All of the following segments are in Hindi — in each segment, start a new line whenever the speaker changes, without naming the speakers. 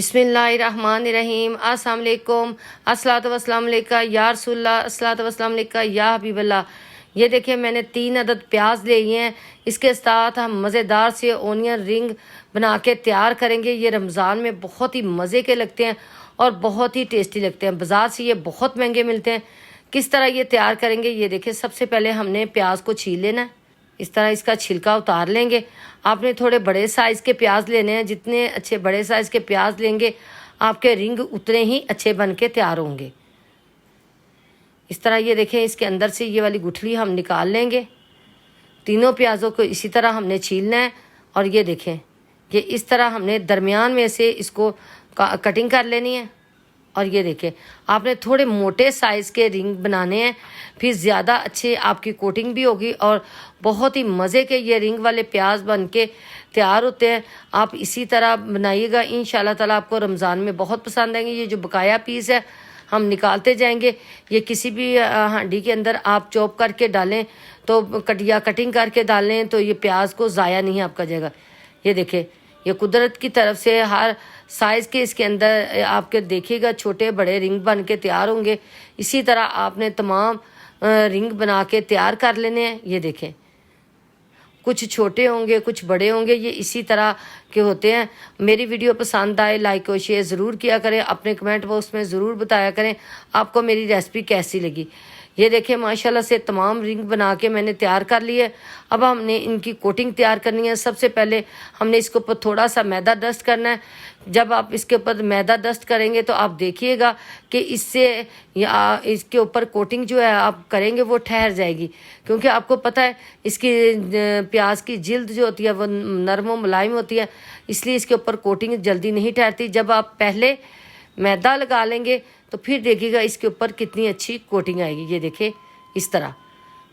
बिस्मिल्लाहिर्रहमानिर्रहीम। अस्सलाम वालेकुम, अस्सलातु वस्सलाम अलैका या रसूलल्लाह, अस्सलातु वस्सलाम अलैका या हबीबल्लाह। ये देखिए मैंने 3 अदद प्याज ले लिए हैं। इसके साथ हम मज़ेदार से ओनियन रिंग बना के तैयार करेंगे। ये रमज़ान में बहुत ही मज़े के लगते हैं और बहुत ही टेस्टी लगते हैं। बाज़ार से ये बहुत महंगे मिलते हैं। किस तरह ये तैयार करेंगे ये देखिए। सबसे पहले हमने प्याज को छील लेना है। इस तरह इसका छिलका उतार लेंगे। आपने थोड़े बड़े साइज़ के प्याज लेने हैं। जितने अच्छे बड़े साइज़ के प्याज लेंगे आपके रिंग उतने ही अच्छे बन के तैयार होंगे। इस तरह ये देखें, इसके अंदर से ये वाली गुठली हम निकाल लेंगे। तीनों प्याज़ों को इसी तरह हमने छीलना है और ये देखें, ये इस तरह हमने दरमियान में से इसको कटिंग कर लेनी है। और ये देखें, आपने थोड़े मोटे साइज़ के रिंग बनाने हैं, फिर ज़्यादा अच्छे आपकी कोटिंग भी होगी और बहुत ही मज़े के ये रिंग वाले प्याज बन के तैयार होते हैं। आप इसी तरह बनाइएगा, इंशाल्लाह ताला आपको रमज़ान में बहुत पसंद आएंगे। ये जो बकाया पीस है हम निकालते जाएंगे। ये किसी भी हांडी के अंदर आप चॉप करके डालें तो कटिंग करके डालें तो ये प्याज को ज़ाया नहीं आपका जाएगा। ये देखें, ये कुदरत की तरफ से हर साइज़ के इसके अंदर आपके देखिएगा छोटे बड़े रिंग बन के तैयार होंगे। इसी तरह आपने तमाम रिंग बना के तैयार कर लेने हैं। ये देखें, कुछ छोटे होंगे कुछ बड़े होंगे, ये इसी तरह के होते हैं। मेरी वीडियो पसंद आए लाइक और शेयर ज़रूर किया करें। अपने कमेंट बॉक्स में ज़रूर बताया करें आपको मेरी रेसिपी कैसी लगी। ये देखें, माशाल्लाह से तमाम रिंग बना के मैंने तैयार कर ली है। अब हमने इनकी कोटिंग तैयार करनी है। सबसे पहले हमने इसके ऊपर थोड़ा सा मैदा डस्ट करना है। जब आप इसके ऊपर मैदा डस्ट करेंगे तो आप देखिएगा कि इससे या इसके ऊपर कोटिंग जो है आप करेंगे वो ठहर जाएगी, क्योंकि आपको पता है इसकी प्याज की जिल्द जो होती है वो नरम व मुलायम होती है, इसलिए इसके ऊपर कोटिंग जल्दी नहीं ठहरती। जब आप पहले मैदा लगा लेंगे तो फिर देखिएगा इसके ऊपर कितनी अच्छी कोटिंग आएगी। ये देखें, इस तरह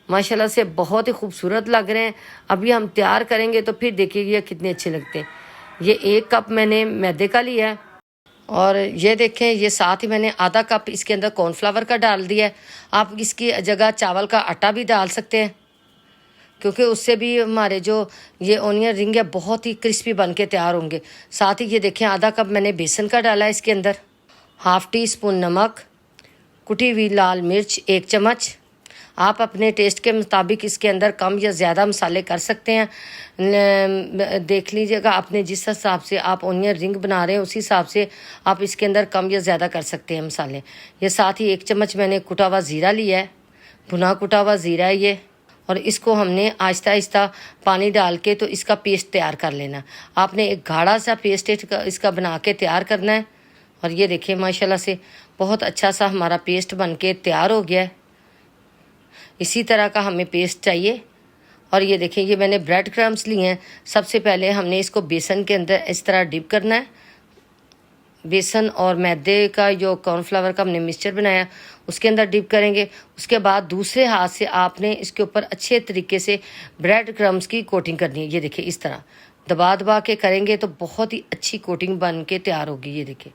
माशाल्लाह से बहुत ही खूबसूरत लग रहे हैं। अभी हम तैयार करेंगे तो फिर देखिएगा कितने अच्छे लगते हैं। ये 1 कप मैंने मैदे का लिया है और ये देखें, ये साथ ही मैंने आधा कप इसके अंदर कॉर्नफ्लावर का डाल दिया है। आप इसकी जगह चावल का आटा भी डाल सकते हैं, क्योंकि उससे भी हमारे जो ये ओनियन रिंग है बहुत ही क्रिस्पी बन के तैयार होंगे। साथ ही ये देखें, आधा कप मैंने बेसन का डाला है इसके अंदर, 1/2 टीस्पून नमक, कुटी हुई लाल मिर्च 1 चम्मच। आप अपने टेस्ट के मुताबिक इसके अंदर कम या ज़्यादा मसाले कर सकते हैं। देख लीजिएगा आपने जिस हिसाब से आप ओनियन रिंग बना रहे हैं उसी हिसाब से आप इसके अंदर कम या ज़्यादा कर सकते हैं मसाले। ये साथ ही 1 चम्मच मैंने कुटा हुआ ज़ीरा लिया है, भुना कुटा हुआ ज़ीरा है ये। और इसको हमने आहिस्ता आहिस्ता पानी डाल के तो इसका पेस्ट तैयार कर लेना। आपने एक गाढ़ा सा पेस्ट इसका बना के तैयार करना है। और ये देखिए माशाल्लाह से बहुत अच्छा सा हमारा पेस्ट बन के तैयार हो गया है। इसी तरह का हमें पेस्ट चाहिए। और ये देखें, ये मैंने ब्रेड क्रम्स लिए हैं। सबसे पहले हमने इसको बेसन के अंदर इस तरह डिप करना है। बेसन और मैदे का जो कॉर्नफ्लावर का हमने मिक्सचर बनाया उसके अंदर डिप करेंगे। उसके बाद दूसरे हाथ से आपने इसके ऊपर अच्छे तरीके से ब्रेड क्रम्स की कोटिंग करनी है। ये देखिए, इस तरह दबा दबा के करेंगे तो बहुत ही अच्छी कोटिंग बन के तैयार होगी। ये देखिए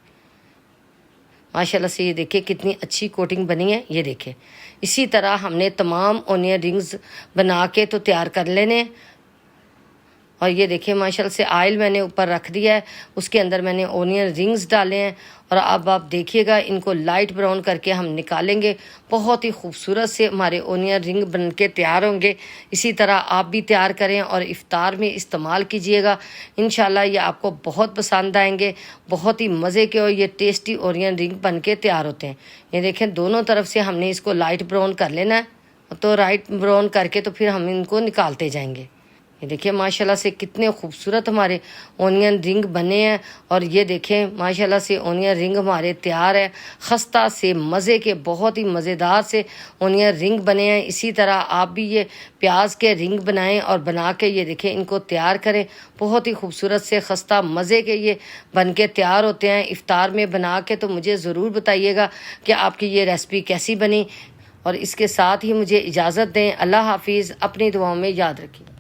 माशाल्लाह से, ये देखिए कितनी अच्छी कोटिंग बनी है। ये देखिए, इसी तरह हमने तमाम ओनियन रिंग्स बना के तो तैयार कर लेने। और ये देखिए माशाल्लाह से ऑयल मैंने ऊपर रख दिया है, उसके अंदर मैंने ओनियन रिंग्स डाले हैं। और अब आप देखिएगा इनको लाइट ब्राउन करके हम निकालेंगे। बहुत ही खूबसूरत से हमारे ओनियन रिंग बन के तैयार होंगे। इसी तरह आप भी तैयार करें और इफ्तार में इस्तेमाल कीजिएगा। इंशाल्लाह ये आपको बहुत पसंद आएंगे। बहुत ही मज़े के और ये टेस्टी ओनियन रिंग बन के तैयार होते हैं। ये देखें, दोनों तरफ से हमने इसको लाइट ब्राउन कर लेना है। तो लाइट ब्राउन करके तो फिर हम इनको निकालते जाएंगे। ये देखिए माशाल्लाह से कितने खूबसूरत हमारे ओनियन रिंग बने हैं। और ये देखें माशाल्लाह से ओनियन रिंग हमारे तैयार है। खस्ता से मज़े के बहुत ही मज़ेदार से ओनियन रिंग बने हैं। इसी तरह आप भी ये प्याज के रिंग बनाएं और बना के ये देखें इनको तैयार करें। बहुत ही खूबसूरत से खस्ता मज़े के ये बन के तैयार होते हैं। इफ्तार में बना के तो मुझे ज़रूर बताइएगा कि आपकी ये रेसिपी कैसी बनी। और इसके साथ ही मुझे इजाज़त दें। अल्लाह हाफिज़। अपनी दुआओं में याद रखिए।